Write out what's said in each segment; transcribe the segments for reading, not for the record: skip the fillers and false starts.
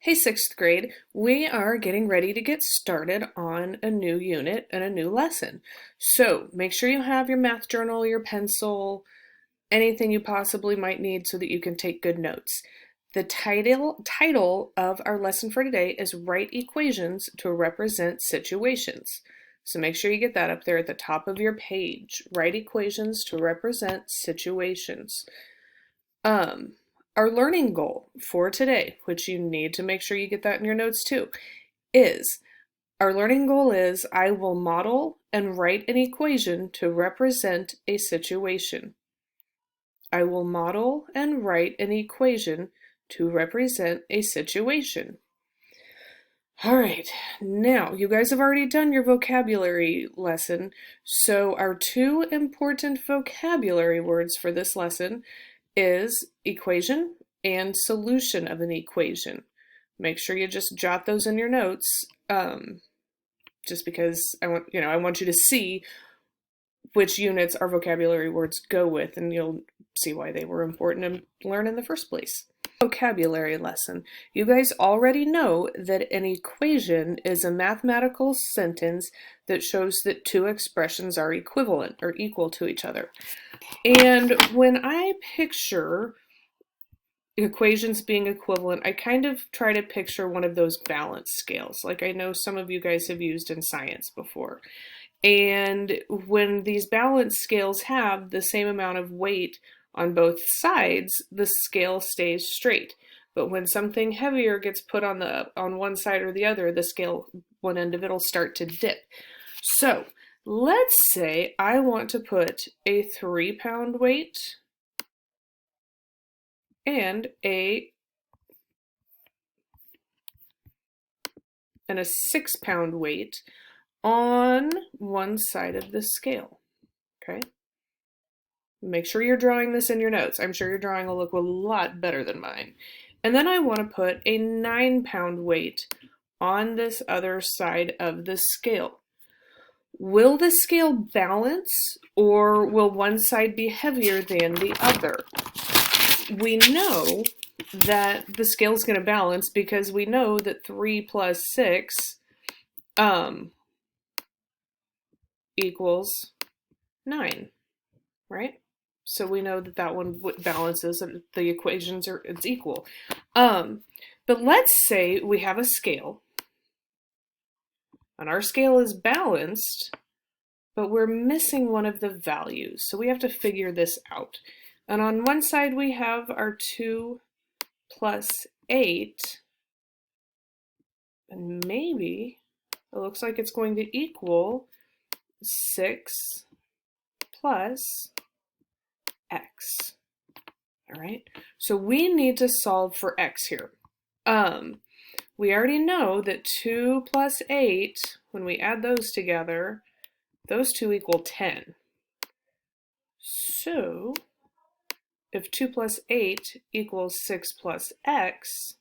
Hey, sixth grade, we are getting ready to get started on a new unit and a new lesson. So make sure you have your math journal, your pencil, anything you possibly might need so that you can take good notes. The title of our lesson for today is Write Equations to Represent Situations. So make sure you get that up there at the top of your page. Write equations to represent situations. Our learning goal for today, which you need to make sure you get that in your notes too, is our learning goal is I will model and write an equation to represent a situation. I will model and write an equation to represent a situation. All right, now you guys have already done your vocabulary lesson, so our two important vocabulary words for this lesson is equation and solution of an equation. Make sure you just jot those in your notes, just because I want you to see which units our vocabulary words go with, and you'll see why they were important to learn in the first place. Vocabulary lesson. You guys already know that an equation is a mathematical sentence that shows that two expressions are equivalent or equal to each other. And when I picture equations being equivalent, I kind of try to picture one of those balance scales, like I know some of you guys have used in science before. And when these balance scales have the same amount of weight on both sides, the scale stays straight. But when something heavier gets put on one side or the other, the scale, one end of it will start to dip. So let's say I want to put a 3-pound weight and a 6-pound weight on one side of the scale. Okay? Make sure you're drawing this in your notes. I'm sure your drawing will look a lot better than mine. And then I want to put a 9-pound weight on this other side of the scale. Will the scale balance, or will one side be heavier than the other? We know that the scale is going to balance because we know that 3 plus 6 equals 9, right? So we know that that one balances and the equations it's equal. But let's say we have a scale and our scale is balanced, but we're missing one of the values. So we have to figure this out. And on one side we have our 2 plus 8, and maybe it looks like it's going to equal 6 plus x. All right, so we need to solve for x here. We already know that 2 plus 8, when we add those together, those two equal 10. So if 2 plus 8 equals 6 plus x,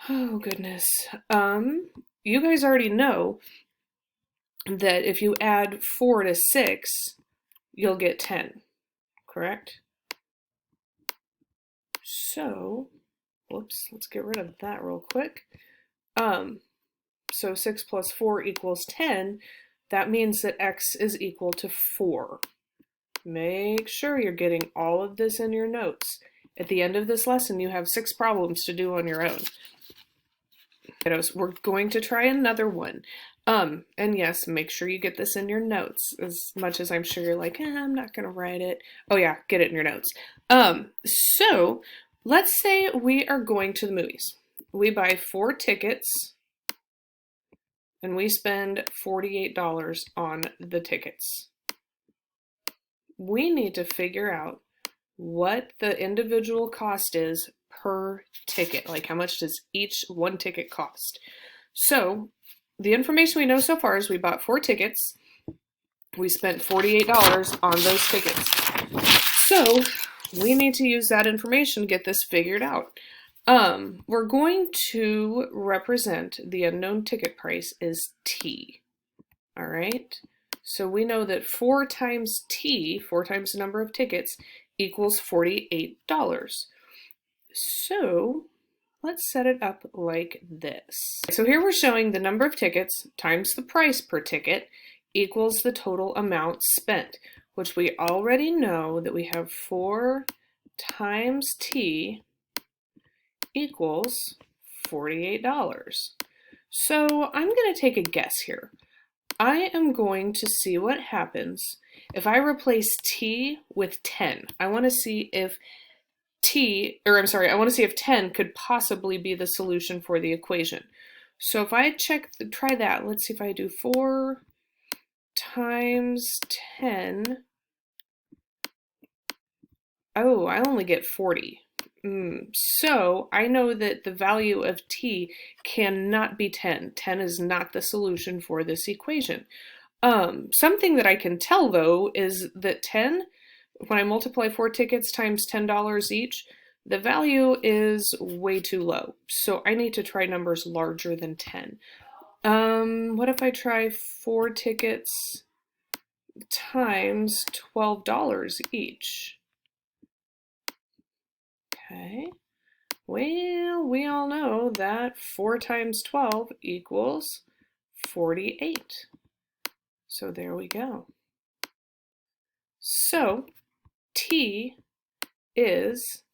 oh goodness, you guys already know that if you add 4 to 6, you'll get 10, correct? So, whoops, let's get rid of that real quick. So 6 plus 4 equals 10. That means that x is equal to 4. Make sure you're getting all of this in your notes. At the end of this lesson, you have 6 problems to do on your own. We're going to try another one. And yes, make sure you get this in your notes, as much as I'm sure you're like, I'm not gonna write it. Oh yeah, get it in your notes. So let's say we are going to the movies. We buy 4 tickets and we spend $48 on the tickets. We need to figure out what the individual cost is per ticket. Like, how much does each one ticket cost? So the information we know so far is we bought 4 tickets. We spent $48 on those tickets. So we need to use that information to get this figured out. We're going to represent the unknown ticket price as T. All right. So we know that 4 times T, 4 times the number of tickets, equals $48. So let's set it up like this. So here we're showing the number of tickets times the price per ticket equals the total amount spent, which we already know that we have 4 times T equals $48. So I'm going to take a guess here. I am going to see what happens if I replace T with 10. I want to see if I want to see if 10 could possibly be the solution for the equation. So if I try that, let's see if I do 4 times 10. Oh, I only get 40. So I know that the value of T cannot be 10. 10 is not the solution for this equation. Something that I can tell though is that 10, when I multiply 4 tickets times $10 each, the value is way too low. So I need to try numbers larger than 10. What if I try 4 tickets times $12 each? Okay, well, we all know that 4 times 12 equals 48. So there we go. So T is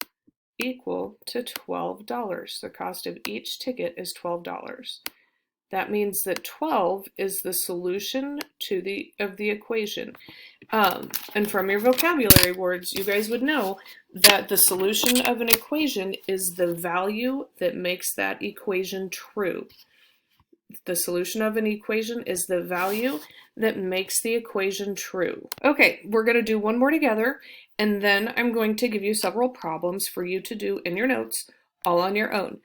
equal to $12. The cost of each ticket is $12. That means that 12 is the solution of the equation. And from your vocabulary words, you guys would know that the solution of an equation is the value that makes that equation true. The solution of an equation is the value that makes the equation true. Okay, we're going to do one more together, and then I'm going to give you several problems for you to do in your notes, all on your own.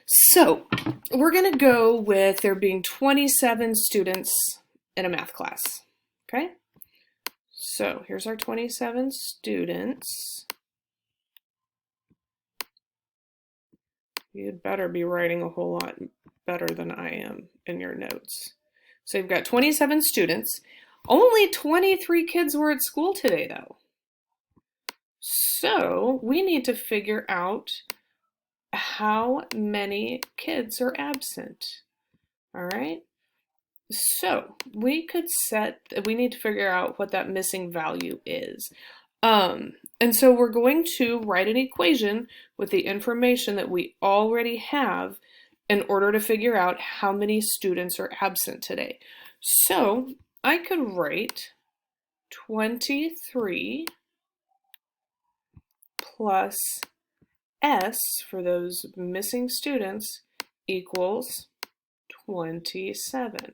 So we're going to go with there being 27 students in a math class. Okay, so here's our 27 students. You'd better be writing a whole lot better than I am in your notes. So you've got 27 students. Only 23 kids were at school today though. So we need to figure out how many kids are absent. All right. So we need to figure out what that missing value is. And so we're going to write an equation with the information that we already have in order to figure out how many students are absent today. So I could write 23 plus S for those missing students equals 27.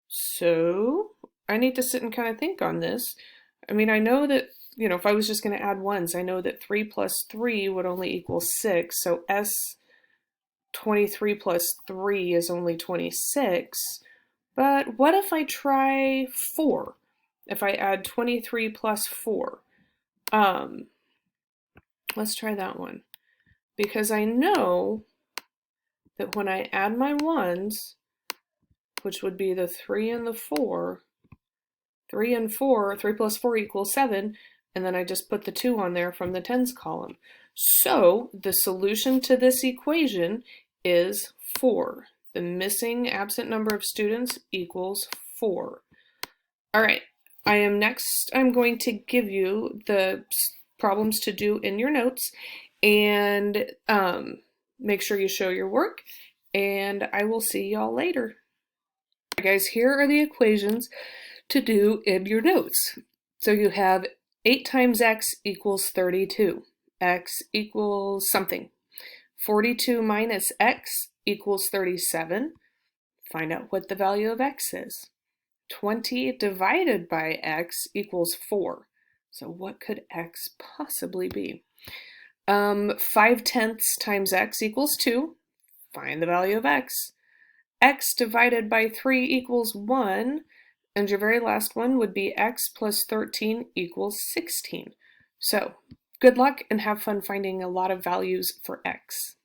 So I need to sit and kind of think on this. I mean, I know that, if I was just going to add ones, I know that 3 plus 3 would only equal 6. So S 23 plus 3 is only 26. But what if I try 4? If I add 23 plus 4? Let's try that one. Because I know that when I add my ones, which would be the 3 and the 4, 3 and 4, 3 plus 4 equals 7, and then I just put the 2 on there from the tens column. So the solution to this equation is 4. The missing absent number of students equals 4. All right, I'm going to give you the problems to do in your notes, and make sure you show your work, and I will see y'all later. All right, guys, here are the equations to do in your notes. So you have 8 times x equals 32. X equals something. 42 minus x equals 37. Find out what the value of x is. 20 divided by x equals 4. So what could x possibly be? 5/10 times x equals 2. Find the value of x. X divided by 3 equals 1. And your very last one would be x plus 13 equals 16. So good luck and have fun finding a lot of values for x.